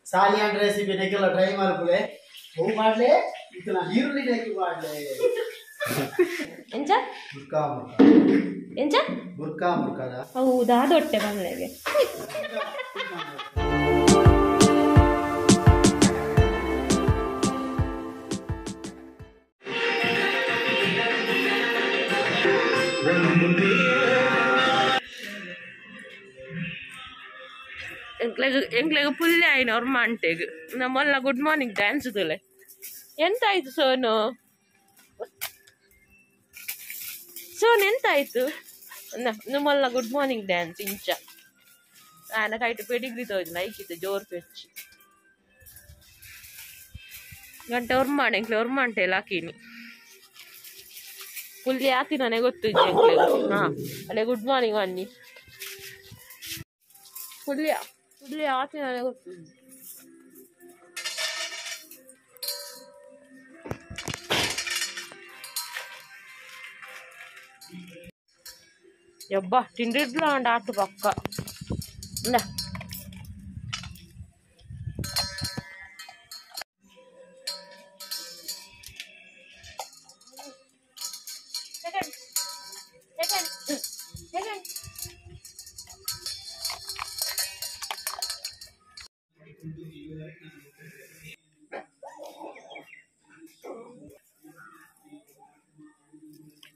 Salyan recipe nekela try ಮಾಡ್ಕೊಳ್ಳೆ ಹೂ ಮಾಡ್ಲೆ ಇದನ್ನ ಈರುಳ್ಳಿ ಹಾಕಿ ಮಾಡ್ಲೆ ಎಂಚ ಬುರ್ಕಾ ಎಂಚ ಬುರ್ಕಾದ ಹೌದಾ ದೊಟ್ಟೆ ಬಂದ್ಲೆಗೆ ಎಂಕ್ಲೆಗ್ ಪುಲ್ಲೆ ಆಯ್ನ ಅವ್ರ ಮಂಟೆಗ್ ನಮ್ಮಲ್ಲ ಗುಡ್ ಮಾರ್ನಿಂಗ್ ಡ್ಯಾನ್ಸ್ ತುಲೆ ಎಂತಾಯ್ತು ಸೋನು ಎಂತಾಯ್ತು ನಮ್ಮಲ್ಲ ಗುಡ್ ಮಾರ್ನಿಂಗ್ ಡ್ಯಾನ್ಸ್ ಇಂಚ ಆನ ಕೈಟ್ ಪೆಡಿಗ್ರಿ ತೋಜ್ ಲೈಕಿತ್ತು ಜೋರ್ ಪೆಚ್ಚಿ ಗಂಟೆ ಅವ್ರ ಎಂಕ್ಲೆ ಎಲ್ಲ ಹಾಕಿನಿ ಪುಲ್ಲಿ ಹಾಕಿ ನನಗೆ ಗೊತ್ತಿದ್ದೆ ಎಂಕ್ಲೆ ಹಾ ಅಲ್ಲೇ ಗುಡ್ ಮಾರ್ನಿಂಗ್ ಅನ್ನಿ ಪುಲ್ಯ ಹಾಕಿ ನನಗೆ ಗೊತ್ತಿದ್ದೆ ಯಬ್ಬ ತಿಂಡಿಡ್ಲ ಅಂಡ್ ಆಟು ಪಕ್ಕ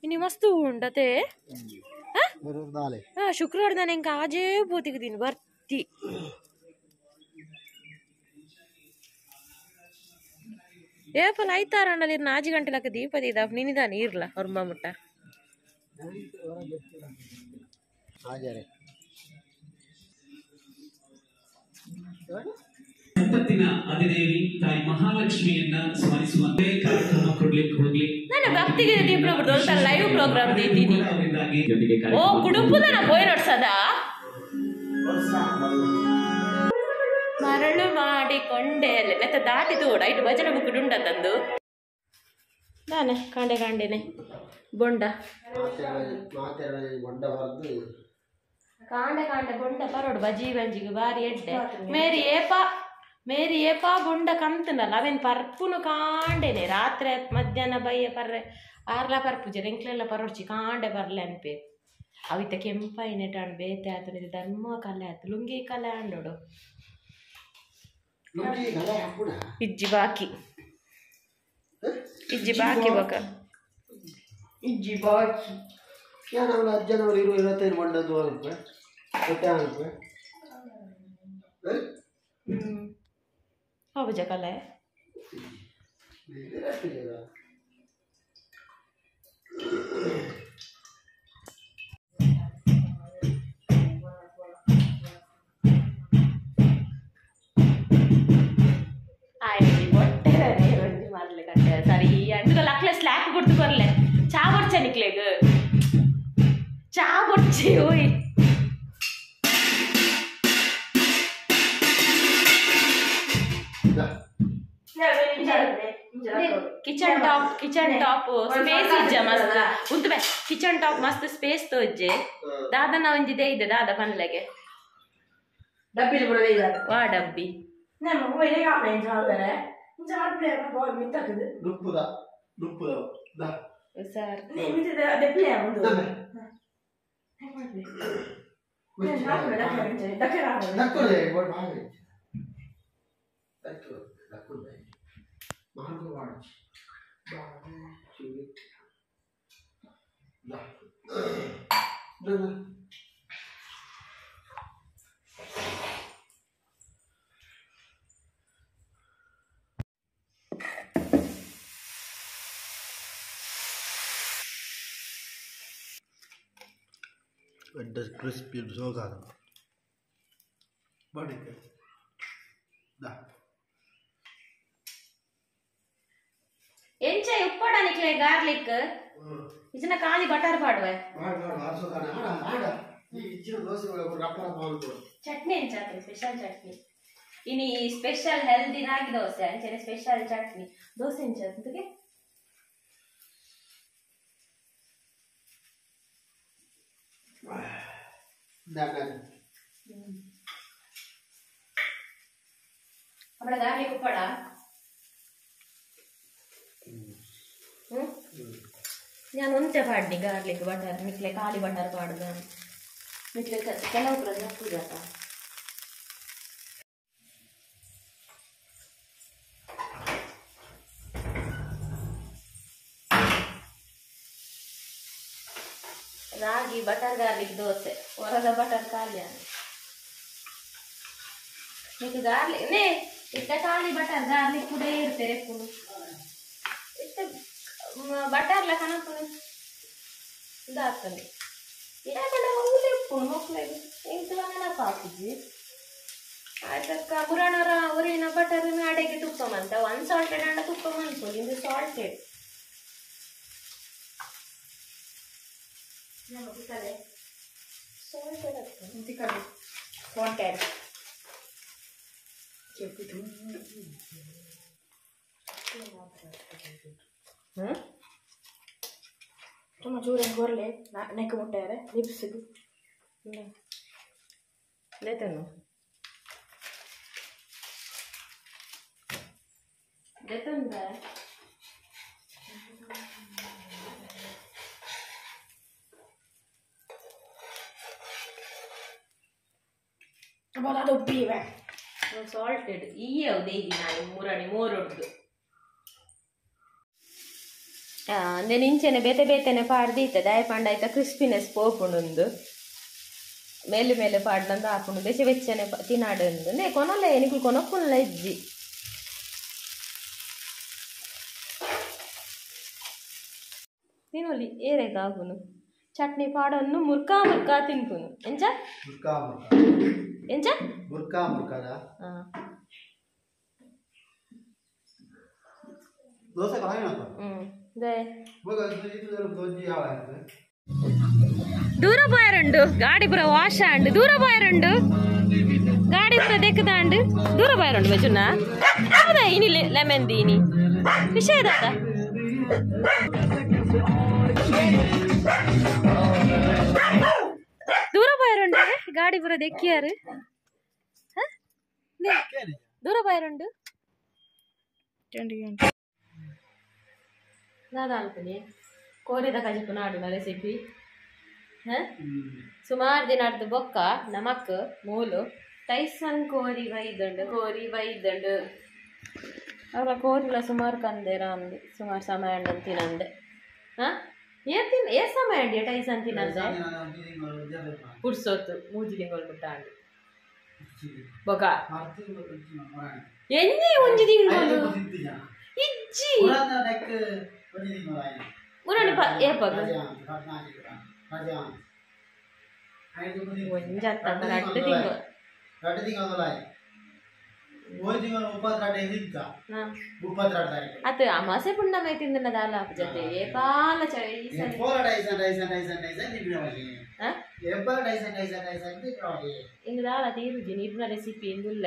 इनी मस्त उंडते शुक्रवार दान इंक आजे पोतिग दिन बर्ती ಏಪಲ್ ಐತಾರಣ್ಣಲ್ಲಿ ನಾಜಿ ಗಂಟೆಲಕ್ಕ ದೀಪದ ಇದ ನಿನಿದಾನೆ ಇರ್ಲ ಹೊರ್ಮ ಮುಟ್ಟ ಸಂಪತ್ತಿನ ಅಧಿದೇವಿ ತಾಯಿ ಮಹಾಲಕ್ಷ್ಮಿಯನ್ನ ಸ್ಮರಿಸುವಂತೆ ಕಾರ್ಯಕ್ರಮ ಕೊಡ್ಲಿಕ್ಕೆ ಹೋಗ್ಲಿ ನಾನು ಭಕ್ತಿಗೆ ದೀಪ ಬಿಡ್ದು ಲೈವ್ ಪ್ರೋಗ್ರಾಮ್ ದೀದಿನಿ ಓ ಕುಡುಪುದನ ಪೋಯ್ ನೋಡ್ಸದ ಮರಳು ಮಾಡಿಕೊಂಡೆ ಅಲ್ಲೇ ಮತ್ತೆ ದಾಟಿ ತೋಡ ಇಟ್ಟು ಭಜನೆ ಬುಕ್ ಉಂಡ ತಂದು ನಾನೆ ಕಾಂಡೆನೆ ಬೊಂಡ ಕಾಂಡೆ ಬೊಂಡ ಪರೋಡು ಬಜಿ ಬಂಜಿಗೆ ಬಾರಿ ಎಡ್ಡೆ ಮೇರಿ ಏಪ ಬೊಂಡ ಕಂತನಲ್ಲ ಅವೇನು ಪರ್ಪುನು ಕಾಂಡೆನೆ ರಾತ್ರಿ ಮಧ್ಯಾಹ್ನ ಬಯ್ಯ ಪರ್ರೆ ಆರ್ಲ ಪರ್ಪುಜೆ ಎಂಕ್ಲೆಲ್ಲ ಪರೋಡ್ಚಿ ಕಾಂಡೆ ಬರ್ಲೆ ಅನ್ಪೇ ಅವಿತ ಕೆಂಪೈನೆಟ ಬೇತೆ ಆತನಿದೆ ಧರ್ಮ ಕಲೆ ಆತು ಲುಂಗಿ ಕಲೆ ಅಂಡೋಡು ಇಜ್ಜಿ ಬಾಕಿ ಬಕ ಇಜ್ಜಿ ಬಾಕಿ ಯಾನವಳ ಅಜ್ಜನವರು 25 ಮಂಡದ್ದು ರೂಪಾಯಿ ರೂಪಾಯಿ ಹೌಜ ಕಲೆ ಸರಿ ಅಂಟುಗಲ್ಲ ಅಕ್ಲೆ ಸ್ಲ್ಯಾಕ್ ಕೊಡ್ತು ಬರ್ಲೆ ಚಾ ಬರ್ಚ ನಿಕ್ಲೆಗ್ ಚಾ ಬರ್ಚಿ ಓಯ್ ಕಿಚನ್ ಟಾಪ್ ಸ್ಪೇಸ್ ಇಜ್ಜ ಮಸ್ತ್ ಉಂತುಬೆ ಕಿಚನ್ ಟಾಪ್ ಮಸ್ತ್ ಸ್ಪೇಸ್ ತೋಜ್ಜೆ ದಾದನ ಒಂಜಿದೆ ಇದೆ ದಾದ ಪನ್ಲೆಗೆ ಡಬ್ಬಿ ವಾ ಡಬ್ಬಿ sir crispy zoga body da ಎಂಚ ಉಪ್ಪಡ ನಿಕ್ಲೆ ಗಾರ್ಲಿಕ್ ಇದನ್ನ ಖಾಲಿ ಬಟರ್ ಪಾಡುವೆ ಚಟ್ನಿ ಎಂಚ ಸ್ಪೆಷಲ್ ಚಟ್ನಿ ಇನಿ ಸ್ಪೆಷಲ್ ಹೆಲ್ದಿ ರಾಗಿ ದೋಸೆ ಅಂಚನೆ ಸ್ಪೆಷಲ್ ಚಟ್ನಿ ದೋಸೆ ಎಂಚ ಅದಕ್ಕೆ अपना गार्लिक पड़ा ഞാൻ ಒಂದೇ ಪಾಡ್ನಿ ಗಾರ್ಲಿಕ್ ಬಟರ್ ಮಿಕ್ಲೆ ಖಾಲಿ ಬಟರ್ ಪಾಡ್ದ ಮಿಕ್ಲೆ ಕೆಲವು ಪ್ರಜೆ ಹಾಕುದಪ್ಪ ರಾಗಿ ಬಟರ್ ಗಾರ್ಲಿಕ್ ದೋಸೆ ಹೊರದ ಬಟರ್ ಖಾಲಿ మీకు గార్లిక్ నే ఇట్లా ఖాళీ బటర్ గార్లిక్ కూడా ఇర్ತಾರೆ ఎప్పుడు ఇట్లా బటర్ లా కనపడు దాస్తది ఏమన్నా ఊలే ఎప్పుడు మొక్కలేదు ఇంట్లోనే పాకుది ಅದಕ್ಕೆ ಪುರಾಣರ ಊರಿನ ಬಟರ್ನ ಅಡೆಗೆ ತುಪ್ಪಮಂತ ಅನ್ಸಾಲ್ಟೆಡ್ ಅಂಡ ತುಪ್ಪಮಂತ ಇದು ಸಾಲ್ಟೆಡ್ ಸಾಲ್ಟೆಡ್ ಸಾಲ್ಟೆಡ್ ತುಂಬ ಚೂರ ಗೊರ್ಲೆ ನೆಕ್ ಮುಟ್ಟಾರೆ ಲಿಪ್ಸಿಗೆ ಲೇತನು ಲೇತಂದ ಅದು ಉಪ್ಪಿವೆ ಸಾಲ್ಟೆಡ್ ಇಯ್ಯವು ದೇಗಿ ನಾನು ಮೂರಡಿ ಮೂರೊಡ್ದು నేను ఇంచెనే బేతే బేతేనే పాడదీత దయపండ అయితే క్రిస్పీనెస్ పోపుండు మేలు మేలు పాడినందు ఆపుండు దశ వెచ్చనే తినాడు నే కొనలే నీకు కొనక్కుల ఇజ్జి తినోలి ఏరే కాకును చట్నీ పాడನ್ನು ಮುರ್ಕಾ ಮುರ್ಕಾ ತಿನ್ಕುನು ಎಂಚ ಮುರ್ಕಾ ಮುರ್ಕಾ ಎಂಚ ಮುರ್ಕಾ ಮುರ್ಕಾದ ದೋಸೆ ಕಾಯಿನಪ್ಪ ದೇ ದೂರ పోయారండు గాడి పుర వాష అండి దూర పోయారండు గాడి పుర దెక్కదాండు దూర పోయారండు వెచున్నా అదే ఇని లెమన్ దీని విషయ దాదా దూర పోయారండు గాడి పుర దెక్కియారు దూర పోయారండు दादा अल्पने कोरिद कजिपुनाडु ना रेसिपी सुमार दिनार्द बोक्क नमक मूलु टैसन कोरी बೈದಂಡು ಅವಳ ಕೋರಿಲ ಸುಮಾರು ಕಂದೇರ ಅಂದು ಸುಮಾರು ಸಮಯ ಅಂಡ್ ತಿನಂದೆ ಏ ಸಮಯ ಅಂಡಿ ಟೈಸನ್ ತಿನಂದೆ ಪುಡ್ಸೋತು ಮೂಜಿ ತಿಂಗಳು ಬಿಟ್ಟಾಂಡು ಬೊಕ ಎನ್ನಿ ಒಂಜಿ ತಿಂಗಳು ಇಜ್ಜಿ ಮುರಾಣಿ ಏ ಪಗ ಒಂಜತ್ತ ರಡ್ಡು ತಿಂಗಳು ಅತ್ತು ಅಮಾಸೆ ಪುಣ್ಣಮೆ ತಿಂದನ ದಾಲ ಜೊತೆ ಏಪಾಲ ಇಂಗ ದಾಲ ತೀರುಜಿ ನೀರಿನ ರೆಸಿಪಿ ಇಂದುಲ್ಲ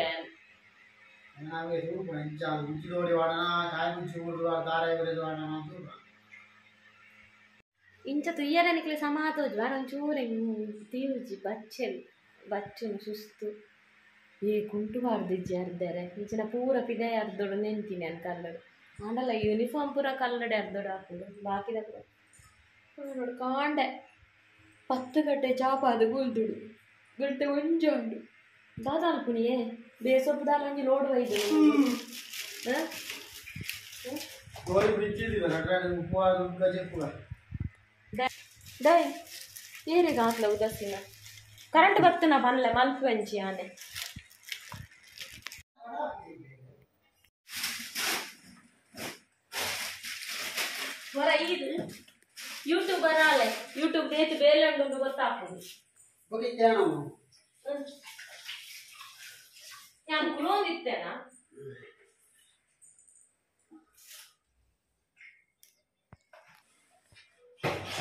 ಇಂಚ ತುಯ್ಯರ ನಿಕ್ಲೆ ಸಮಾತೋಜು ವಾರ ಒಂಚೂರ ತೀರುಜಿ ಬಚ್ಚನು ಸುಸ್ತು ಏ ಕುಂಟುಬಾರ್ದಿಜ್ಜಿ ಅರ್ದರೆ ಇಂಚಿನ ಪೂರ ಪಿದೆ ಅರ್ದೊಡು ನೆಂತೀನಿ ಅನ್ ಕಲ್ಲಡು ಮಾಡಲ್ಲ ಯೂನಿಫಾರ್ಮ್ ಪೂರ ಕಲ್ಲಡೆ ಅರ್ದೊಡು ಹಾಕೊಂಡು ಬಾಕಿದ ನೋಡು ಕಾಂಡೆ 10 ಗಂಟೆ ಚಾಪಾದು ಗುಲ್ದುಡು ಗಂಟೆ ಒಂಜೊಂಡು ದಾದಾಲ್ಪುನಿಯೇ ಬೇಸೊಪ್ಪು ದಾಲ ಒಂಜಿ ಲೋಡು ಒಯ್ದು ದೈ ಏರಿಗೆ ಹಾಕ್ಲ ಉದಾಸೀನ ಕರೆಂಟ್ ಬರ್ತನ ಬನ್ಲೆ ಮಲ್ಪು ಅಂಚಿ ಆನೆ ಹೊರ ಇದು ಯೂಟ್ಯೂಬರ್ ಆಲೆ ಯೂಟ್ಯೂಬ್ ದೇತು ಬೇಲೆಂಡು ಗೊತ್ತಾಗ್ತದೆ ഞാൻ കുളോന്നിത്തേനാ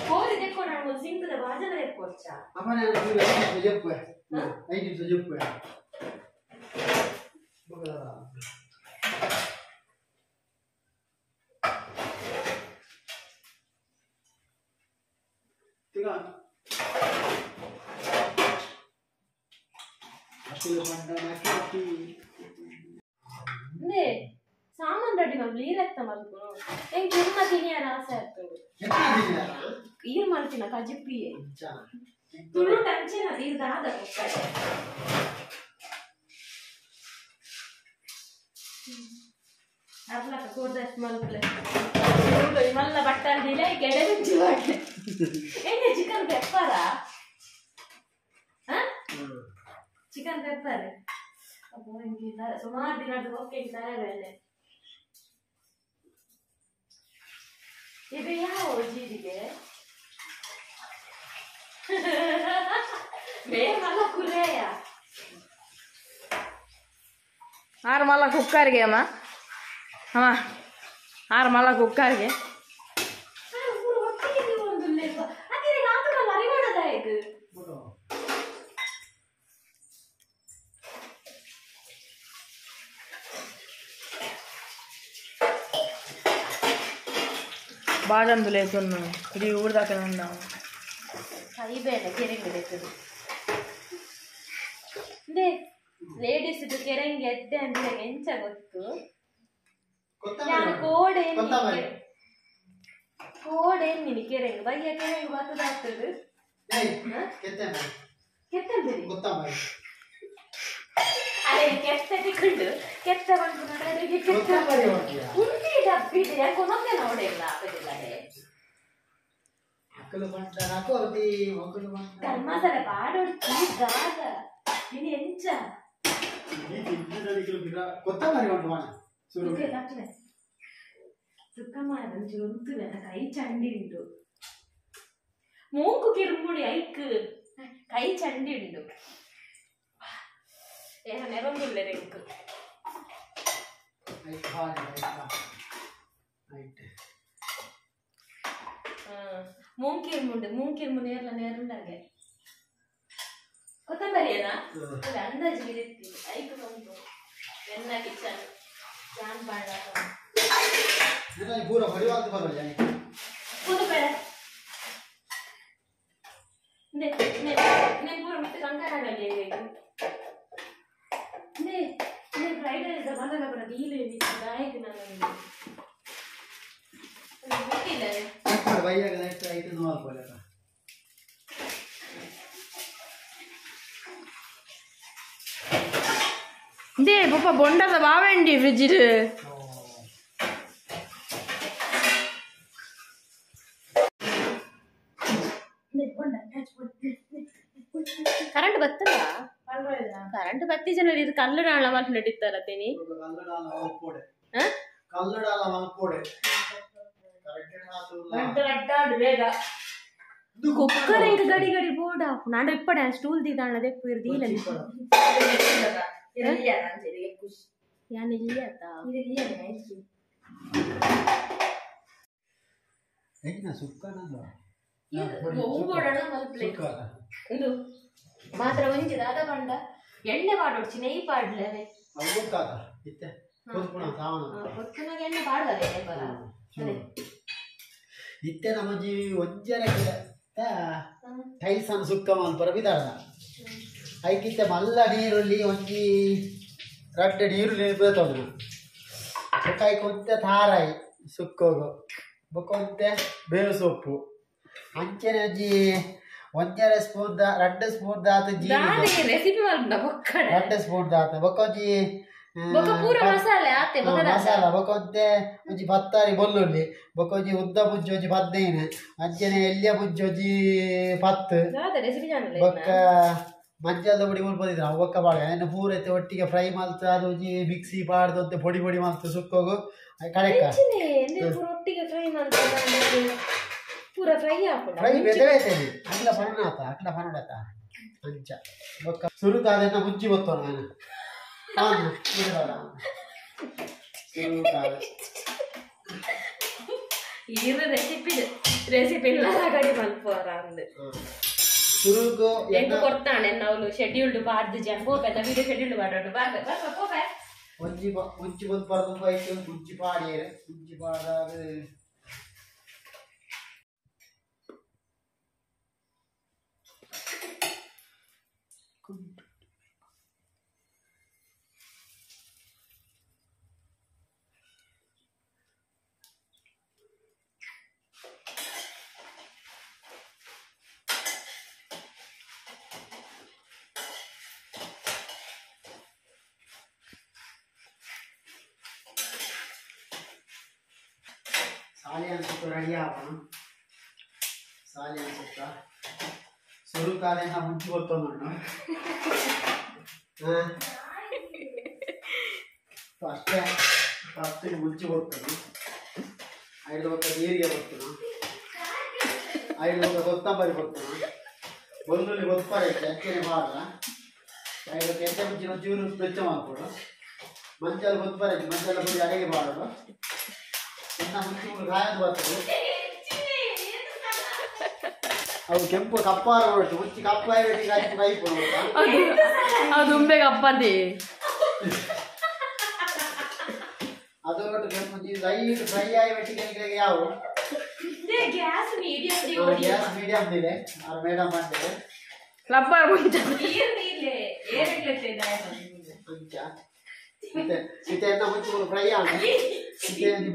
ಕೋರಿ ತೆಕ್ಕೊಂಡ ಒಂದು ಸಿಂಕದ ಭಾಜನ ತೆಕ್ಕೊಚ್ಚ ಅಮ್ಮನ ಐದು ಜಪ್ಪು ಅಂದೆ ಸಾಮಾನ್ ರೆಡಿ ಮಾಡ್ಲಿ ನೀರತ್ತ ಮಲ್ಪು ಹೆಂಗ್ ನಿಮ್ಮ ತಿನಿಯಾರ ಆಸೆ ಆಗ್ತದೆ ಈರ್ ಮಾಡ್ತೀನ ಕಜಿಪ್ಪಿ ತುಳು ಟಂಚಿನ ನೀರ್ದಾದ ಅರ್ಲಕ್ಕ ಕೋರ್ದಷ್ಟು ಮಲ್ಪಲೆ ಮಲ್ಲ ಬಟ್ಟಂದಿಲ್ಲ ಗೆಡೆ ಮುಂಚಿ ಮಾಡ್ಲೆ ಹೆಂಗೆ ಚಿಕನ್ ಪೆಪ್ಪರ ಚಿಕನ್ ಪೆಪ್ಪರ್ ಅಬ್ಬೋ ಹಿಂಗಿದ್ದಾರೆ ಸುಮಾರು ದಿನದ ಓಕೆ ತರಬೇಳೆ ಇದು ಯಾವ ಜೀರಿಗೆ ಬೇಮಲ್ಲ ಕುರೆಯ 6 ಮಲ್ಲ ಕುಕ್ಕರ್ಗೆ ಅಮ್ಮ 6 ಮಲ್ಲ ಕುಕ್ಕರ್ಗೆ ಬಾದಾಮ್ ಲೇಸನ್ನು ಇಡೀ ಊರ್ದಾಕ ನಾವು ಕೈ ಬೇಡ ಕೆರೆಂಗೆ ಬೇಕು ಲೇಡೀಸ್ ಕೆರೆಂಗೆ ಎದ್ದೆ ಅಂದ್ರೆ ಎಂಚ ಗೊತ್ತು ಕೋಡೆ ನಿನ್ ಕೆರೆಂಗೆ ಬಯ್ಯ ಕೆರೆಂಗೆ ಬರ್ತದಾಗ್ತದೆ ಅದೇ ಕೆತ್ತ ತಿಕ್ಕೊಂಡು ಕೆತ್ತ ಬಂದು ಉಂಟಿ ಡಬ್ಬಿದೆ ಯಾಕೆ ಒಂದೊಂದೇ ನೋಡಿಲ್ಲ ಧರ್ಮಸ್ಥಳ ಪಾಡೊಡ್ತಿ ಗಾದ ಇನ್ನು ಎಂಚ ಸುಕ್ಕಮಾರ ಉಂಟು ಕೈ ಚಂಡಿ ಉಂಟು ಮೂಕು ಕಿರುಮುಡಿ ಐಕ್ ಕೈ ಚಂಡಿ ಉಂಟು ಏನ ನೆರೊಂದುಳ್ಳೆ ರೆಂಕು ಮೂಂಕಿರ್ಮುಂಡು ನೇರ್ಲ ನೇರುಂಡಾಗೆ ಕೊತ್ತಂಬರಿ ಏನ ಅದು ಅಂದಾಜು ಇರುತ್ತಿ ಐಕ್ ಬಂತು ಎನ್ನ ಕಿಚನ್ ಜಾನ್ ಪಾಡ ಪೂರ ಬಡಿವಾಂತ ಬರಲ್ಲ ಕೂದು ಬೇಡ ನೆ ಪೂರ ಮತ್ತೆ ಕಂಕಾರಾಗಲ್ಲಿ ನೆ ಫ್ರೈಡ್ ರೈಸ್ ಮನಗ ಬರ ದೀಲೆ ಗಾಯಕ ನಾನು ಗೊತ್ತಿಲ್ಲ ಬೈಯಾಗ ನೆಕ್ಸ್ಟ್ ಐತೆ ನೋಡ್ಕೊಳ್ಳ ದೇ ಪಪ್ಪ ಬೊಂಡದ ಬಾವೆಂಡಿ ಫ್ರಿಡ್ಜ್ ಕರೆಂಟ್ ಬರ್ತಲ್ಲ ಕರೆಂಟ್ ಬತ್ತಿ ಜನ ಇದು ಕಲ್ಲಡ ಮಾಡಿ ನಡೀತಾರ ತೇನಿ ಕುಕ್ಕರ್ ಇಂಕ ಗಡಿ ಗಡಿ ಬೋಡ ನಾನು ಇಪ್ಪಡೆ ಸ್ಟೂಲ್ ದಿದಾಣ ದೆಪ್ಪು ಇರ್ದಿಲ್ಲ ಯಾನ್ ಇಲ್ಲಿ ಆತ ಇದು ಮಾತ್ರ ಒಂಜಿದ ಅದ ಬಂಡ ಎಣ್ಣೆ ಪಾಡೋಡ್ಚಿ ನೆಯ್ ಪಾಡ್ಲೆ ಕೊತ್ತನಾಗ ಎಣ್ಣೆ ಪಾಡ್ದಾರೆ ಇತ್ತೆ ನಮ್ಮಜ್ಜಿ ಒಂಜರ ಟೈಸನ್ ಸುಕ್ಕ ಮಲ್ಪರ ಬಿದಾಳ ಐಕಿತ್ತೆ ಮಲ್ಲ ನೀರುಳ್ಳಿ ಒಂಜಿ ರಡ್ಡೆ ನೀರುಳ್ಳಿ ಬೀಳ್ತೊಂದು ಸುಕ್ಕಾಯಿ ಕೊಂತೆ ತಾರಾಯಿ ಸುಕ್ಕೋಗು ಬೊಕ್ಕೊಂತೆ ಬೇವು ಸೊಪ್ಪು ಅಂಚೆನೆ ಅಜ್ಜಿ ಒಂಜರ ಸ್ಪೂನ್ ರಡ್ಡೆ ಸ್ಪೂನ್ ದಾತ ರೆಸಿಪಿ 2 ಸ್ಪೂನ್ ದಾತ ಬೊಕ್ಕೊಂಜಿ ಮಸಾಲ ಬೊಕ್ಕೊಂತೆ ಒಂಜಿ ಪತ್ತಾರಿ ಬೊಲ್ಲುಳ್ಳಿ ಬೊಕ್ಕೊಂಜಿ ಉದ್ದ ಬುಜ್ಜಿ ಒಂಜಿ 15 ಅಂಚೆನೆ ಎಲ್ಲಿಯ ಬುಜ್ಜಿ ಒಂಜಿ 10 ಬೊಕ್ಕ ಮಂಜಾದ ಪುಡಿ ಮುಲ್ಪದಿದ್ರ ಬೊಕ್ಕ ಪಾಡ ಇನ್ನು ಪೂರೈತೆ ಒಟ್ಟಿಗೆ ಫ್ರೈ ಮಲ್ತ ಅದು ಒಂಜಿ ಮಿಕ್ಸಿ ಪಾಡ್ದಂತೆ ಪೊಡಿ ಪೊಡಿ ಮಲ್ತು ಸುಕ್ಕೋಗು ಕಡೆಕ ಒಟ್ಟಿಗೆ ಫ್ರೈ ಮಾಡ್ತಾರೆ ಪೂರ ಫ್ರೈ ಹಾಕೋಣ ಫ್ರೈ ಬೆದವೇತೇನೆ ಅಕ್ಲ ಪನ್ನಡಾತ ಅಂಚ ಬೊಕ್ಕ ಸುರುತಾದೆನ್ನ ಮುಂಚಿ ಬತ್ತೋಣ ನಾನು ರೆಸಿಪಿ ಕಡಿ ಮಲ್ಪುವರ ಅಂದು ಸುರುಗು ಎಂಟು ಕೊಡ್ತಾನೆ ನಾವು ಶೆಡ್ಯೂಲ್ಡ್ ಪಾಡ್ದು ಜನ ಹೋಗ್ಬೇಕ ವಿಡಿಯೋ ಶೆಡ್ಯೂಲ್ಡ್ ಮಾಡೋದು ಒಂಜಿ ಮುಂಚಿ ಬಂದು ಪರ್ದು ಬೈತು ಮುಂಚಿ ಪಾಡಿಯರೆ ಮುಂಚಿ ಪಾಡಾದ Salyan Sukka ready ಆಗೋಣ. Salyan Sukka ಶುರು ಕಾಲೇನ ಮುಂಚೆ ಗೊತ್ತೊಂದು ಫಸ್ಟ್ ಮುಂಚೆ ಗೊತ್ತನು 5 ಒಕ್ಕ ನೀರಿಗೆ ಗೊತ್ತನು 5 ಒಕ್ಕ ಕೊತ್ತಂಬರಿ ಗೊತ್ತನು ಬೆಳ್ಳುಳ್ಳಿ ಗೊತ್ತೈತೆ ಅಕ್ಕೇನೆ ಮಾಡಲ್ಲ 5 ಕೆಂಚ ಮುಂಚಿನ ಜೀವನ ಬೆಚ್ಚ ಮಾಡ್ಕೊಡು ಮಂಚಾಲ ಗೊತ್ತೈತೆ ಮಂಚಾಲ ಪುಡಿ ಅಡಿಗೆ ಮಾಡೋದು ಇನ್ನು ಮುಂಚೆ ಗಾಯದ ಬರ್ತದೆ ಅವು ಕೆಂಪು ಕಪ್ಪಾರ ಹೊರಟು ಮುಚ್ಚಿ ಕಪ್ಪಾಯ ಬೆಟ್ಟಿಗೆ ಹಾಕಿ ಕೈ ಕೊಡ್ಬೇಕಾ ಅದು ಉಂಬೆ ಕಪ್ಪದೆ ಅದು ಹೊರಟು ಕೆಂಪು ಲೈಟ್ ಫ್ರೈ ಆಗಿ ಬೆಟ್ಟಿಗೆ ಯಾವ ಗ್ಯಾಸ್ ಮೀಡಿಯಂ ಇದೆ ಅವ್ರು ಮೇಡಮ್ ಮಾಡ್ತಾರೆ ಕಪ್ಪಾರ ಮುಂಚೆ ಮತ್ತೆ ಎನ್ನ ಮುಂಚೆ ಫ್ರೈ ಆಗಿ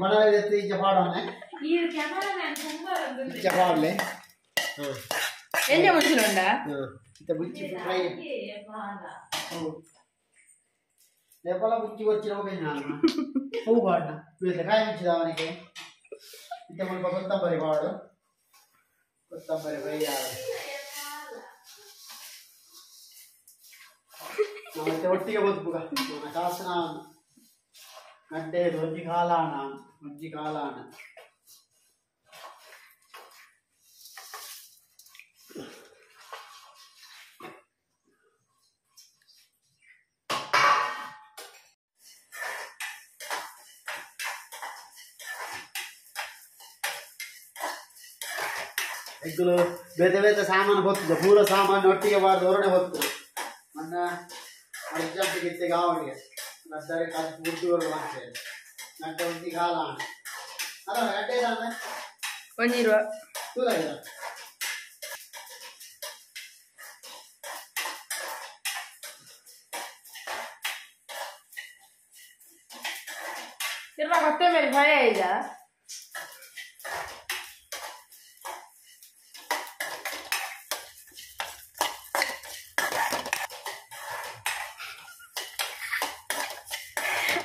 ಬಡ ಈಗ ಮಾಡೋಣ ಈಗ ಮಾಡಲೆ ಎಂಜ ಮುಂಚಿನುಂಡ ಇತ್ತ ಬುಚ್ಚಿ ಫ್ರೈ ಲೇಪಲ ಬುಚ್ಚಿ ಬರ್ಚಿನ ಹೋಗಿ ನಾನು ಹೂ ಬಾಡ ಬೇರೆ ಕಾಯಿ ಮುಚ್ಚಿದ ಅವನಿಗೆ ಇತ್ತ ಮುಲ್ಪ ಕೊತ್ತಂಬರಿ ಬಾಡು ಕೊತ್ತಂಬರಿ ಫ್ರೈ ಮತ್ತೆ ಒಟ್ಟಿಗೆ ಬದುಕುಗ ನನ್ನ ಕಾಸನ ಗಡ್ಡೆ ಒಂಜಿ ಕಾಲಾಣ ಎಗ್ಗುಲು ಬೇತೆ ಬೇತೆ ಸಾಮಾನು ಗೊತ್ತಿದೆ ಪೂರ ಸಾಮಾನು ಒಟ್ಟಿಗೆ ಬಾರ್ದು ಹೊರಡೆ ಹೊತ್ತು ನನ್ನ ಅರ್ಜೆಂಟ್ ಗಿತ್ತೆಗೆ ಅವನಿಗೆ ನಡ್ಡರೆ ಕಾಸು ಗುಡ್ಡುಗಳು ಮಾಡ್ತೇನೆ ಗಂಟೆ ಒಂಟಿ ಕಾಲ ಅಲ್ಲ ಗಂಟೆ ಇದ್ದಾನೆ ಒಂಜಿರುವ ತೂಲ ಇಲ್ಲ ಇರುವ ಹೊಟ್ಟೆ ಮೇಲೆ ಭಯ ಇಲ್ಲ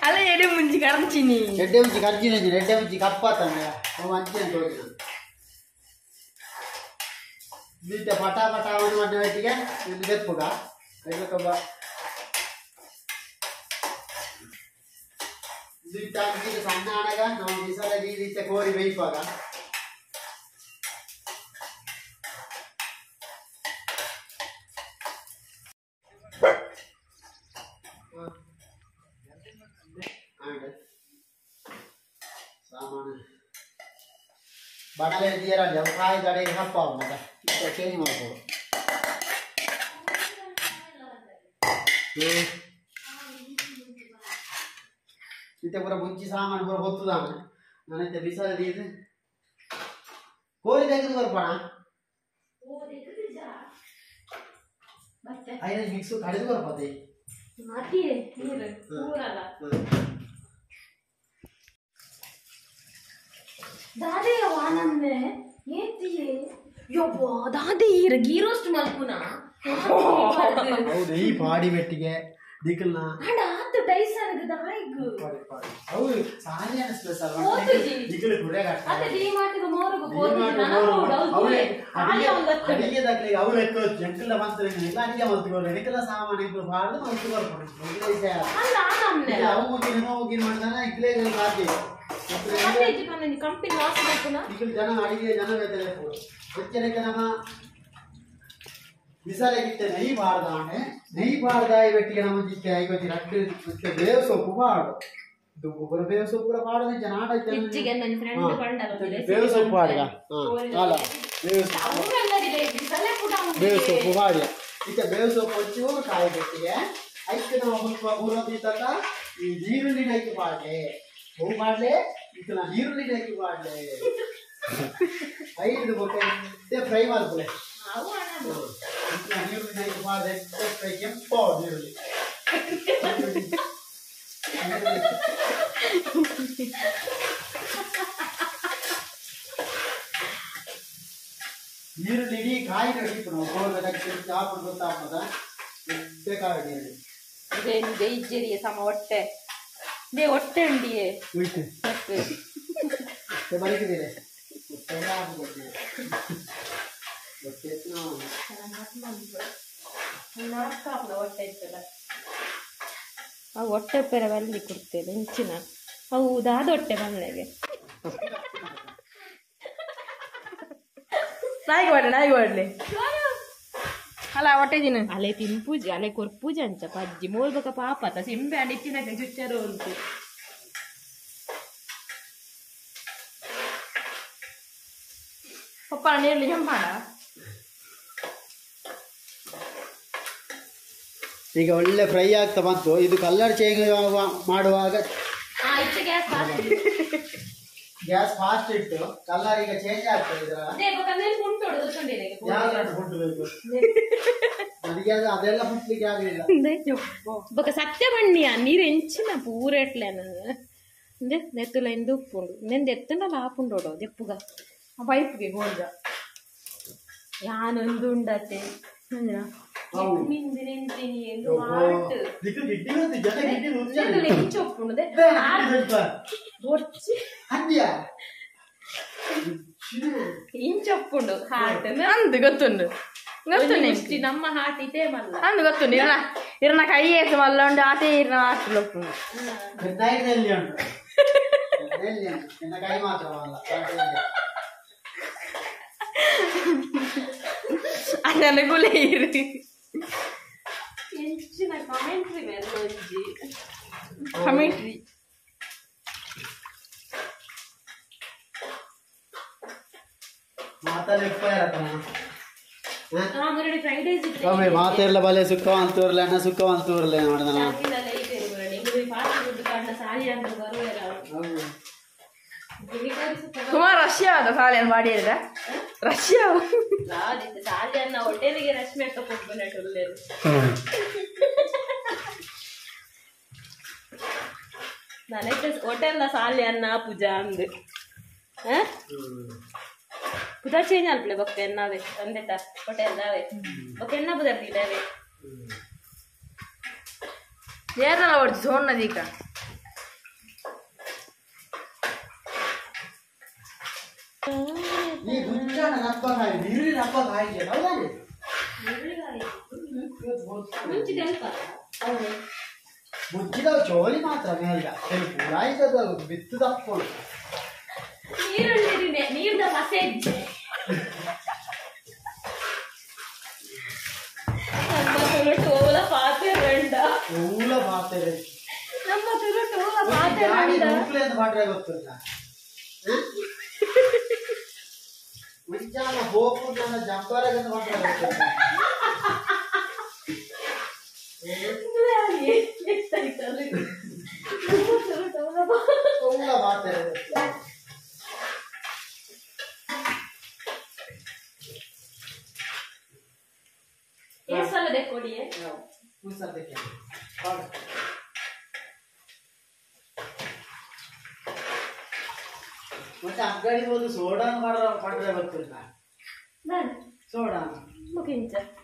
ಅಲ್ಲ ಎಡೆ ಮುಂಚೆ ಕರ್ಚಿನಿ ಎಡ್ಡೆ ಮುಂಚೆ ಕರ್ಜಿನ ಎಡ್ಡೆ ಮುಂಚೆ ಕಪ್ಪಾತಂಗ ಅಂಚಿನ ತೋರಿನ ಬೀಟ ಪಟ ಪಟ ಅವನು ಮಣ್ಣ ಒಟ್ಟಿಗೆ ಇಲ್ಲಿ ಗೆಪ್ಪುಗ ಕೈಲೊಬ್ಬ ಬೀಟ ಬೀಟ ಸಣ್ಣ ಆಣಗ ನಾವು ಬಿಸಲ ಈ ರೀತಿ ಕೋರಿ ಬೇಯಿಸುವಾಗ ಸಾಮಾನು ಬಣಲೆ ಇದೆಯಲ್ಲ ಕಾಯಿ ಗಾಡಿಗೆ ಹಪ್ಪ ಮತ್ತೆ ಚೇಂಜ್ ಮಾಡ್ಬೋದು ಇತ್ತೆ ಪೂರ ಮುಂಚಿ ಸಾಮಾನು ಪೂರ ಗೊತ್ತದಾನ ನಾನೈತೆ ಬಿಸಲದಿ ಇದು ಕೋರಿ ತೆಗೆದು ಬರ್ಬೋಣ 5 ಮಿಕ್ಸು ಕಳೆದು ಬರ್ಬೋದೆ ದಾದೆ ಗೀ ರೋಸ್ಟ್ ಮಲ್ಪುನ ಹೌದು ಈ ಪಾಡಿ ಬೆಟ್ಟಿಗೆ ದಿಕ್ಕಲ್ನ ಟೈಸನ್ ದಾಯಿಗು ಹೌದು ಸಾಲಿಯನ ಸ್ಪೆಷಲ್ ದಿಕ್ಕಲು ಕುಡಿಯಾಗ ಅಡಿಗೆ ದಾಖಲೆಗೆ ಅವ್ರು ಎಕ್ಕೋ ಜಂಕಲ ಮಂತ್ರ ಎಲ್ಲ ಅಡಿಗೆ ಮಂತ್ರಿಗಳು ಎಡಕಲ ಸಾಮಾನ್ಯ ಬಾರ್ದು ಮಂತ್ರ ಬರ್ಕೊಂಡು ಅವು ಹೋಗಿ ಮಾಡ್ತಾನೆ ಇಕ್ಲೇ ರಾತ್ರಿ ಕಂಪನಿ ವಾಸ ಜನ ಅಡಿಗೆ ಜನ ಬೇತಾರೆ ಬಚ್ಚರಕ್ಕೆ ನಮ್ಮ ಬಿಸಾಲೆ ಗಿಟ್ಟೆ ನೈ ಬಾರ್ದಾನೆ ನೈ ಬಾರ್ದಾಯಿ ಬೆಟ್ಟಿಗೆ ನಮ್ಮ ಜಿಕ್ಕೆ ಐವತ್ತಿ ರಟ್ಟು ಮತ್ತೆ ಬೇವು ಸೊಪ್ಪು ಬಾಡು ಇದು ಗೊಬ್ಬರ ಬೇವು ಸೊಪ್ಪು ಕೂಡ ಬಾಡು ನಿಜ ನಾಡ ಬೇವು ಸೊಪ್ಪು ಬಾಡಿಗ ಅಲ್ಲ ಬೇವು ಸೊಪ್ಪು ಬಾಡಿ ಈಗ ಬೇವು ಸೊಪ್ಪು ಹಚ್ಚು ಕಾಯಿ ಬೆಟ್ಟಿಗೆ ಐಕ್ಕೆ ನಾವು ಮೂರೊಂದು ತಕ್ಕ ಈ ನೀರುಳ್ಳಿ ಹಾಕಿ ಬಾಡ್ಲೆ ಹೂ ಮಾಡ್ಲೆ ಈಗ ನಾ ನೀರುಳ್ಳಿ ಹಾಕಿ ಬಾಡ್ಲೆ 5 ಬೊಕ್ಕೆ ಫ್ರೈ ಮಾಡ್ಕೊಳ್ಳೆ ನೀರುಳ್ಳಿ ಹಾಕಿ ಬಾಡ್ಲೆ ಫ್ರೈ ಕೆಂಪು ನೀರುಳ್ಳಿ ನೀರುಳ್ಳಿ ಇಡೀ ಕಾಯಿ ನಡೀತು ನಾವು ಗೋಲ್ಬೇಕಾಗಿ ಚಾಪು ಗೊತ್ತಾಗ್ತದ ಬೇಕಾದ ನೀರುಳ್ಳಿ ಇದೇನಿದೆ ಇಜ್ಜೆರಿಯ ಸಮ ಹೊಟ್ಟೆ ದೇ ಹೊಟ್ಟೆ ಉಂಡಿಯೇ ಬರೀಕಿದ್ದೀರಿ ಹೊಟ್ಟೆ ಪೆರೆ ಬಲ್ಲಿ ಕೊಡ್ತೇನೆ ಇಂಚಿನ ಹೌದಾದ ಹೊಟ್ಟೆ ಬಂದ್ಲೆಗೆ ನಾಯಿಗೆ ಮಾಡ್ಲಿ ಅಲ್ಲ ಹೊಟ್ಟೆ ದಿನ ಅಲೆ ತಿನ್ಪೂಜೆ ಅಲೆ ಕೊರ್ಪೂಜೆ ಅಂಚ ಪಜ್ಜಿ ಮೋಲ್ಬೇಕ ಪಾಪತ ಸಿಂಬೆ ಅಡಿಚ್ಚಿನ ಚುಚ್ಚರು ಅಂತು ಪಪ್ಪ ನೀರ್ಲಿ ಕೆಂಪಾಡ ಈಗ ಒಳ್ಳೆ ಫ್ರೈ ಆಗ್ತಾ ಬಂತು. ಇದು ಕಲರ್ ಚೇಂಜ್ ಮಾಡುವಾಗ ಗ್ಯಾಸ್ ಫಾಸ್ಟ್ ಇಟ್ಟು ಕಲರ್ ಈಗ ಚೇಂಜ್ ಆಗ್ತದೆ. ಫುಡ್ ಬೇಕು ಅದಕ್ಕೆ ಅದೆಲ್ಲ ಫುಡ್ಲಿಕ್ಕೆ ಆಗಲಿಲ್ಲ. ಸತ್ಯ ಬಣ್ಣಿಯ ನೀರು ಎಂಚಿನ ಪೂರೆಟ್ಲೆ ಅಂದ್ರೆ ನೆತ್ತುಲ ಎಂದು ಉಪ್ಪುಂಡು ನೆಂದು ಎತ್ತನಲ್ಲ ಹಾಪುಂಡೋಡು ದೆಪ್ಪುಗ ಪೈಪ್ಗೆ ಗೋಲ್ದ ಯಾನೊಂದು ಉಂಡತೆ ಇಂಚೊಪ್ಪುಂಡು ಹಾಟ್ ಅಂದು ಗೊತ್ತುಂಡು ಗೊತ್ತು ನಮ್ಮ ಹಾಟ್ ಇದೇ ಮಲ್ಲ ಅಂದು ಗೊತ್ತುಂಡು ಇರನ ಕೈ ಏಸು ಮಲ್ಲ ಉಂಡು ಆತೆ ಇರನ ಹಾಸ್ಟೆಲ್ ಒಪ್ಪುಂಡು ಕೈ ಮಾತ್ರ ಅದನ್ನ ಗುಲೆ ಇರಿ ಹೆಚ್ಚಿನ ಕಾಮೆಂಟ್ರಿ ಮೇಲೆ ಒಂಜಿ ಕಮೆಂಟ್ರಿ ಮಾತೆಲ್ಲ ಬಲೆ ಸುಖವಂತೂರ್ಲೆ ಅಣ್ಣ ಸುಖವಂತೂರ್ಲೆ ನೋಡಿದ ಸುಮಾರು ರಷ್ಯಾ ಅದ ಸಾಲಿಯನ್ ಮಾಡಿ ಹೇಳಿದ ರಷ್ಯಾ ಸಾಲಿಯನ್ನ ಹೋಟೆಲ್ಗೆ ರಶ್ಮಿ ಅಕ್ಕ ಕೊಟ್ಬಂದು ನನಗೆ ಹೋಟೆಲ್ನ ಸಾಲಿಯನ್ನ ಪೂಜಾ ಅಂದು ಪುದಾ ಚೇಂಜ್ ಅಲ್ಪಲೆ ಬೊಕ್ಕ ಎನ್ನಾವೆ ಒಂದೆಟ ಹೋಟೆಲ್ ದಾವೆ ಬೊಕ್ಕ ಎನ್ನ ಬುದರ್ದಿದ್ದಾವೆ ಏರಲ್ಲ ಹೊಡ್ತು ಸೋಣ್ಣದೀಕ ಮುಚ್ಚಿದ ಜೋಲಿ ಮಾತ್ರ ಮೇಲ್ಗ ಪುರಾಯಿಸದ ಬಿತ್ತು ತಪ್ಕೊಂಡು ನೀರ್ದ ಮಸೆ ಟೋಲ ಪಾತ್ರೆ ನಮ್ಮ ಟೋಲ ಪಾತ್ರೆ ಗೊತ್ತಿಲ್ಲ ಮುಂಚಾನ ಹೋಗು ನನ್ನ ಜಂಬರಗನ್ನು ಪಾತ್ರೆ ಗೊತ್ತಿಲ್ಲ ಮತ್ತೆ ಅಂಗಡಿ ಹೋದು ಸೋಡಾ ಮಾಡಿದ್ರೆ ಗೊತ್ತಿಲ್ಲ ಸೋಡಾ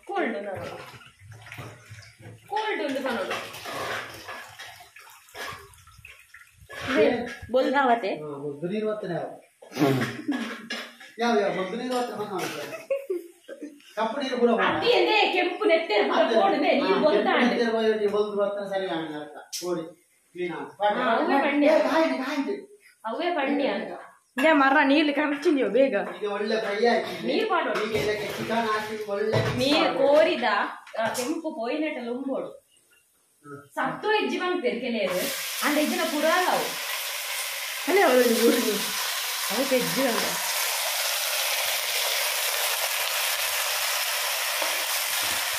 ಕೋಲ್ಡ್ ಕೋಲ್ಡ್ ಉಂಟು ಬನ್ನೋಡು ಬೋಲ್ಗಾವತೆ ಮೊದ್ದು ನೀರು ಹೊತ್ತನೆ ಯಾವ ಯಾವ ಮೊದ್ದು ನೀರು ಹೊತ್ತ ಕಪ್ಪು ನೀರು ಕೂಡ ಕೆಂಪು ನೆತ್ತೆ ಒಂದು ಹೊತ್ತ ಸರಿ ಅರ್ಥ ನೋಡಿ ಅವೇ ಪಂಡಿ ಅಂತ ಇದೇ ಮರ ನೀರ್ಲಿ ಕರ್ಚಿ ನೀವು ಬೇಗ ಈಗ ಒಳ್ಳೆ ಫ್ರೈ ಆಯ್ತು ನೀರು ಮಾಡೋದು ಚಿಕನ್ ಹಾಕಿ ಒಳ್ಳೆ ನೀರು ಕೋರಿದ ಕೆಂಪು ಪೋಯಿನೆಟ್ಟಲ್ಲ ಉಂಬೋಡು ಸತ್ತು ಹೆಜ್ಜೆ ಬಂದ್ಪೇರು ಕೆಲವರು ಅಂದ ಹೆಜ್ಜಿನ ಪುರಾಲ ಅವು ಅಲ್ಲೇ ಅವರಲ್ಲಿ ಊರಿಗೆ ಅವಕ್ಕೆ ಹೆಜ್ಜೆ ಅಲ್ಲ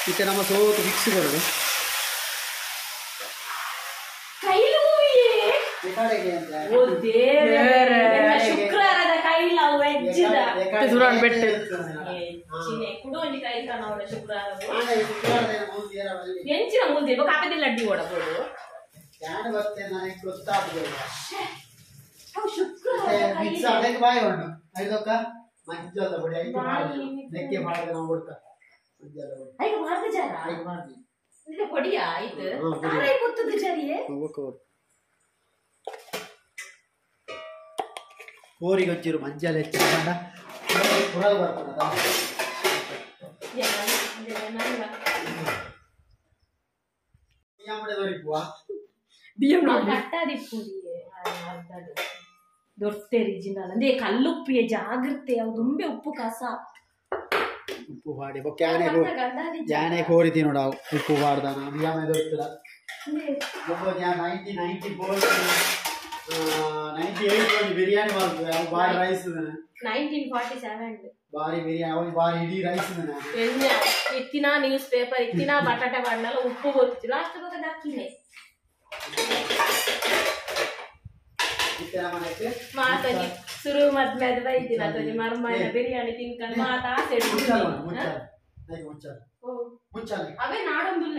ಮತ್ತೆ ನಮ್ಮ ಸೋತು ಫಿಕ್ಸ್ ಬರೋದು ಶುಕ್ರವಾರದ ಕೈಲ ಹೆಜ್ಜಿದ ಎಂಚಿನ ಮುಂದೆ ಕಾಪದಿಲ್ಲ ಅಡ್ಡಿ ಓಡಬಹುದು ಮಂಜಲ್ಲ ಬಡಿ ಐದು ಮಾಡಿದ್ರೆ ನಾವು ಕೊಡ್ತಾ పొడియా అయితే అయిపోతుంది జరియే ಕೋರಿಗೆ ಒಂಚೂರು ಮಂಜಾಲ ಹೆಚ್ಚಿಕೊಂಡ ಪುರಾದ ಬರ್ತದ ದೊಡ್ಡ ಕಲ್ಲುಪ್ಪಿಯ ಜಾಗ್ರತೆ ಅವು ತುಂಬೆ ಉಪ್ಪು ಕಸ ಉಪ್ಪು ಪಾಡಿ ಜಾನೆ ಕೋರಿತಿ ನೋಡ ಉಪ್ಪು ಪಾಡ್ದಾನ ಬಿಯಾಮ ದೊಡ್ಡ 98 ಬಿರಿಯಾನಿ ಮಾಡ್ತೀವಿ ಬಾರಿ ರೈಸ್ 1947 ಬಾರಿ ಬಿರಿಯಾನಿ ಬಾರಿ ಇಡೀ ರೈಸ್ ಇತ್ತಿನ ನ್ಯೂಸ್ ಪೇಪರ್ ಇತ್ತಿನ ಬಟಾಟೆ ಮಾಡಲ್ಲ ಉಪ್ಪು ಗೊತ್ತಿತ್ತು ಲಾಸ್ಟ್ ಬಗ್ಗೆ ಹಾಕಿನೇ ಮಾತಾಡಿ ಶುರು ಮದ್ಮೇಲೆ ಬೈತಿಲ್ಲ ತೋಜಿ ಮರ್ಮಣ್ಣ ಬಿರಿಯಾನಿ ತಿನ್ಕೊಂಡು ಮಾತಾಡಿ ಅವೇ ನಾಡೊಂದಿಲ್ಲ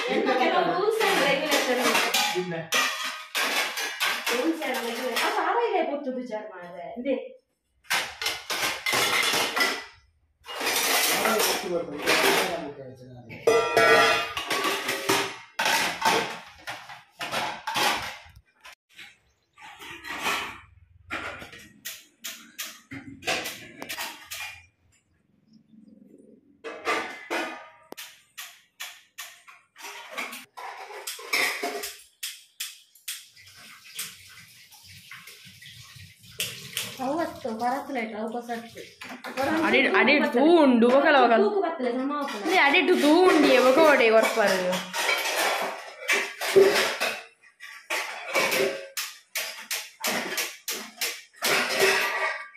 ರೂಲ್ಸ್ ಅಂಡ್ ರೆಗ್ಯುಲೇಷನ್ ಅದು ಆವಾಗಲೇ ಗೊತ್ತು ವಿಚಾರ ಮಾಡಿದ್ರೆ ಇದೇ అడిట్ తూండు ఒకల ఒకల ఇది అడిట్ తూండి ఒకటి కొరపారు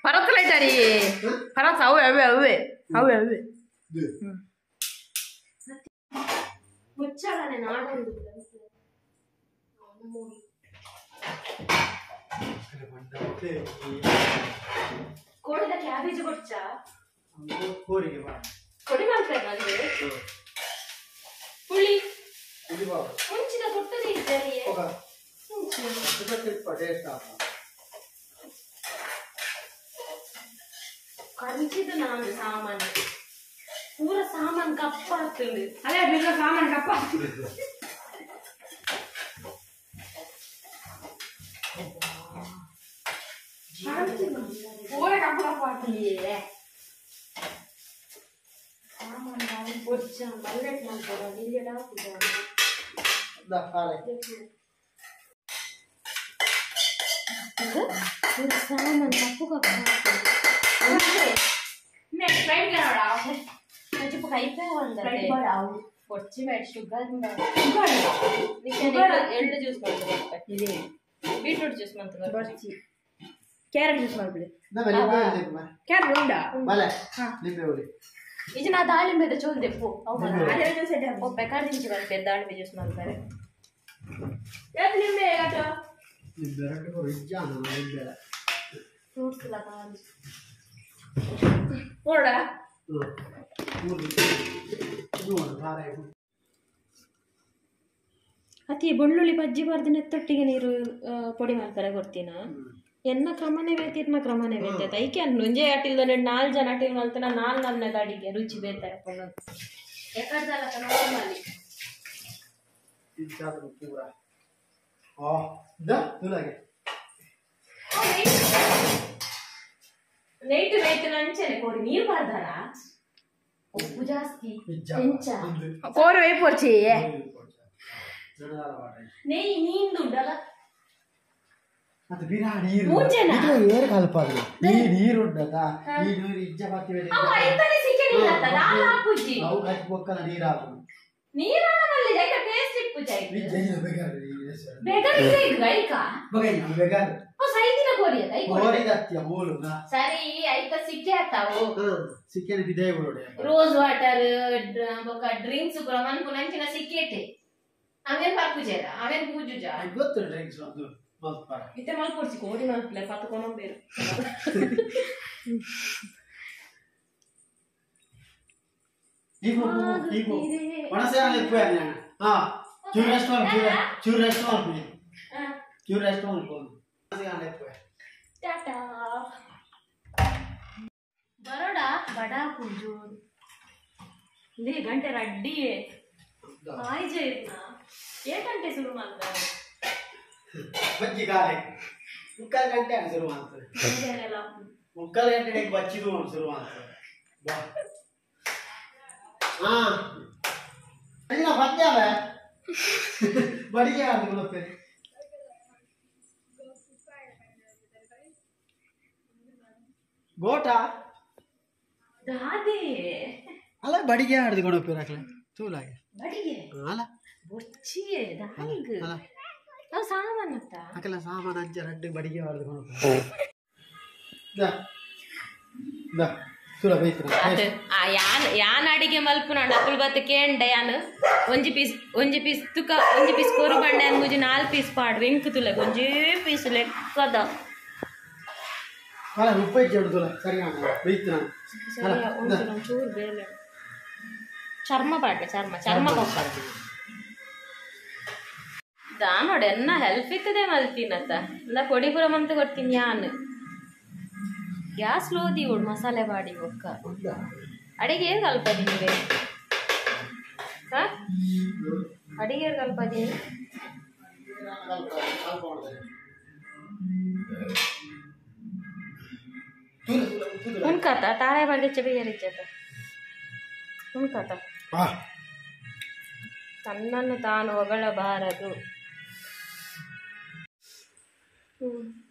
పరతలైతారి పరత అవే అవే అవే అవే అవే ముచ్చాలనే నాడొందు ಕೋಡಿದ ಕ್ಯಾಬೇಜ್ ಗೊಚ್ಚ ಕೋರಿಗೆ ಕೊಡಿ ಮಾಡ್ತಾರೆ ಹುಳಿ ಮುಂಚಿನ ಕೊಟ್ಟದೇ ಇದ್ದಾರೆ ಕರಿಚಿದ ನಾನು ಸಾಮಾನು ಪೂರ ಸಾಮಾನು ಕಪ್ಪ ಆಗ್ತದೆ ಅದೇ ಬಿಲ್ಲ ಸಾಮಾನು ಕಪ್ಪ पूरा कपड़ा पाट लिए सामान डाल बोच्चा बल्लेट मन करो नीले डाल पूजा दा खाले पूरा सामान कपू का मैं फ्राइड करा मुझे पकाई पे अंदर फ्राइड बढ़ाओ बोच्ची बैठ शुगर एल्ड ಜ್ಯೂಸ್ ಮಾಡ್ತಾರೆ ಇದೆ ಬೀಟ್ರೂಟ್ ಜ್ಯೂಸ್ ಮಾಡ್ತಾರೆ ಬರ್ಚಿ ಕ್ಯಾರೆಟ್ ಜ್ಯೂಸ್ ಮಾಡ್ಬಿಡಿ ಕ್ಯಾರೆಟ್ ಉಂಡ ಬಲೆ ನಿಂಬೆ ಹುಳಿ ಇದು ನಾ ದಾಳಿಂಬೆದ ಚೋಲ್ ದೆಪ್ಪು ಅದೇ ಜ್ಯೂಸ್ ಇದೆ ಓ ಬೇಕಾದ ದಿಂಚಿ ಬರ್ತೆ ದಾಳಿಂಬೆ ಜ್ಯೂಸ್ ಮಾಡ್ತಾರೆ ಯಾಕೆ ನಿಂಬೆ ಯಾಕೆ ನಿಂಬೆ ರಟ್ಟು ಕೊಡು ಇಜ್ಜಾನ ನಿಂಬೆ ಫ್ರೂಟ್ಸ್ ಎಲ್ಲ ಕಾಣಿ ನೋಡ ಅತಿ ಬೆಳ್ಳುಳ್ಳಿ ಬಜ್ಜಿ ಬರ್ದು ನೆತ್ತೊಟ್ಟಿಗೆ ನೀರು ಪೊಡಿ ಮಾಡ್ತಾರೆ ಗೊತ್ತಿನ ಎನ್ನ ಕ್ರಮನೇ ಬೇತಿರ್ನ ಕ್ರಮನೇ ಬೇತೈತೆ ಐಕೆ ನುಂಜೆ ಅಟಿಲ್ದ 4 ಜನ ಅಟಿಲ್ ಮಲ್ತನ 4 ಗಾಡಿಗೆ ರುಚಿ ಬೇತಾರೆ ಯಾಕಂದಲ್ಲ ನಾರ್ಮಲಿ ಇಚ್ಛಾದ ಪೂರ ಆ ದ ತುಲಾಗೆ ನೈಟ್ ನಂಚನೆ ಕೋರಿ ನೀರು ಬಾರ್ದಾರ ಉಪ್ಪು ಜಾಸ್ತಿ ಹೆಂಚ కోరు వైపు వచ్చి ನೆಯ್ ನೀಂದುಂಡಲ್ಲ ಅದು ಬಿರಾ ನೀರು ಇದು ಏರ್ ಕಲ್ಪದ ನೀರು ಉಂಟದ ಈ ನೀರು ಇಜ್ಜ ಬಾಕಿ ಬೇರೆ ಅವ ಐತನೆ ಸಿಕ್ಕನಿಲ್ಲ ಅಂತ ದಾಲ ಹಾಕುಜಿ ಅವು ಕಚ್ಚಿ ಬೊಕ್ಕನ ನೀರು ಹಾಕು ನೀರನಲ್ಲಿ ಜೈಕ ಟೇಸ್ಟ್ ಇಪ್ಪು ಜೈ ಜೈನ ಬೇಗಾರ ಬೇಗಾರ ಇದೆ ಗೈಕ ಬಗೈನ ಬೇಗಾರ ಓ ಸೈದಿನ ಕೋರಿ ಅದ ಕೋರಿ ದತ್ಯ ಮೂಲುನ ಸರಿ ಐತ ಸಿಕ್ಕೆ ಆತಾವು ಸಿಕ್ಕೆನ ಬಿದೆ ಬೋಡೆ ರೋಸ್ ವಾಟರ್ ಬೊಕ ಡ್ರಿಂಕ್ಸ್ ಕೂಡ ಮನ್ಕು ನಂಚಿನ ಸಿಕ್ಕೇತೆ ಆಮೇಲೆ ಪಾಕುಜೇರ ಆಮೇಲೆ ಪೂಜುಜ ಗೊತ್ತು ಡ್ರಿಂಕ್ಸ್ ಅದು ಮಲ್ಪಾರ ಇತ್ತೆ ಮಲ್ಪೊಡ್ಸಿ ಕೋಡಿ ಮಲ್ಪಲೆ ಪತ್ತುಕೊಂಡು ಬೇರು ಈಗ ಒಣಸೇನ ಇಪ್ಪೆ ಹಾ ಚೂರ್ ರೆಸ್ಟೋರೆಂಟ್ ಟಾಟಾ ಬರೋಡ ಬಡಾ ಪೂಜು ಲೇ ಗಂಟೆ ರಡ್ಡಿ ಆಯ್ಜೆ ಏ ಗಂಟೆ ಶುರು ಮಾಡ್ತಾರೆ ಬಜ್ಜಿ ಕಾಲೆ ಮುಕ್ಕಾಲು ಗಂಟೆ ಶುರು ಮಾಡ್ತದೆ ಮುಕ್ಕಾಲು ಗಂಟೆ ಬಚ್ಚಿದು ಶುರು ಮಾಡ್ತದೆ ಹಾ ಪದ್ಯ ಬಡಿಗೆ ಆಗುತ್ತೆ ಗೋಟ ಅಲ್ಲ ಬಡಿಗೆ ಆಡ್ದು ಕೊಡೋಪಿರಾಕ್ಲೆ ತೂಲಾಗೆ ಅಲ್ಲ ಬೊಚ್ಚಿಯೇ ದಾನಿಗ್ ನಾವು ಸಾಮಾನತ್ತ ಅಕಲ ಸಾಮಾನ ಅಂಚ ರಡ್ಡು ಬಡಿಗೆ ಆಡ್ದು ಕೊಡೋಪ ಯಾನ್ ಅಡಿಗೆ ಮಲ್ಪುನಂಡ ಅಕುಲ್ ಬತ್ತ ಕೇಂಡ ಯಾನ್ ಒಂಜಿ ಪೀಸ್ ತುಕ ಒಂಜಿ ಪೀಸ್ ಕೊರು ಬಂಡೆ ಅನ್ ಮುಜಿ 4 ಪೀಸ್ ಪಾಡ್ ವೆಂಕ್ ತುಲೆ ಒಂಜೇ ಪೀಸ್ ಲೆಕ್ಕದ ಅಲ್ಲ ಉಪ್ಪೈ ಜಡ್ದುಲ ಸರಿ ಆನ ಬೈತ್ನ ಚೂರು ಬೇಲೆ ಚರ್ಮ ಪಾಡ್ಲೆ ಚರ್ಮ ಕೊಪ್ಪಾಡ್ತಿ ದಾ ನೋಡಿ ಎನ್ನ ಹೆಲ್ಪ್ ಇತ್ತದೆ ಮಲ್ತಿನತ್ತ ಇಲ್ಲ ಪೊಡಿ ಪುರ ಮಂತ ಕೊಡ್ತೀನಿ ಯಾನ್ ಗ್ಯಾಸ್ ಲೋದಿ ಉಡ್ ಮಸಾಲೆ ಬಾಡಿ ಒಕ್ಕ ಅಡಿಗೆ ಏನು ಕಲ್ಪದಿ ನೀವೇ ಅಡಿಗೆ ಕಲ್ಪದಿ ಉಣ್ಕತ ತಾಳೆ ಬಾಡಿಗೆ ಬೇರಿಚ್ಚತ ಉಣ್ಕತ ತನ್ನನ್ನು ತಾನು ಹೊಗಳಬಾರದು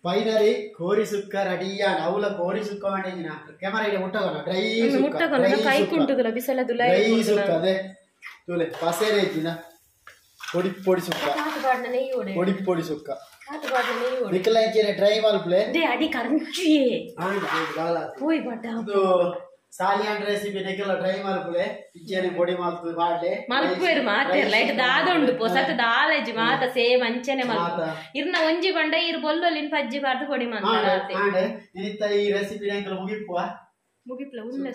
ಫೈನಲಿ ಕೋರಿ ಸುಕ್ಕ ರೆಡಿಯಾ ಅವಳ ಕೋರಿ ಸುಕ್ಕ ಮಾಡಿನ ಕ್ಯಾಮರಾ ಇದೆ ಮುಟ್ಟಗೋಣ ಡ್ರೈ ಕೈ ಕುಂಟುದಲ್ಲ ಬಿಸಲದು ಡ್ರೈ ಸುಕ್ಕ ಅದೇ ತುಲೆ ಪಸೇರೆ ಇದ್ದಿನ ಪೊಡಿ ಪೊಡಿ ಸುಕ್ಕ ಪೊಡಿ ಪೊಡಿ ಸುಕ್ಕ ನಿಕಲ ಇಂಚಿನ ಡ್ರೈ ಮಲ್ಪ್ಲೆ ದೇ ಅಡಿ ಕರಂಚಿಯೇ ಗಾಲ ಹೋಯ್ ಬಡ್ಡ ಇದು ಸಾಲಿಯಾನ್ ರೆಸಿಪಿ ನಿಕಲ ಡ್ರೈ ಮಲ್ಪ್ಲೆ ಇಂಚಿನ ಪೊಡಿ ಮಲ್ಪು ಮಾಡ್ಲೆ ಮಲ್ಪುವೆರು ಮಾತೆ ಲೈಟ್ ದಾದೊಂಡು ಪೊಸತ ದಾಲೆಜಿ ಮಾತ ಸೇಮ್ ಅಂಚನೆ ಮಲ್ಪು ಇರ್ನ ಒಂಜಿ ಬಂಡ ಇರ್ ಬೊಲ್ಲೊಲಿನ ಪಜ್ಜಿ ಬಾರ್ದು ಪೊಡಿ ಮಾಡ್ತಾರೆ ಈ ರೆಸಿಪಿ ನಿಕಲ ಮುಗಿಪ್ಪುವ ಮುಗಿಪ್ಲ ಉನ್ನೆ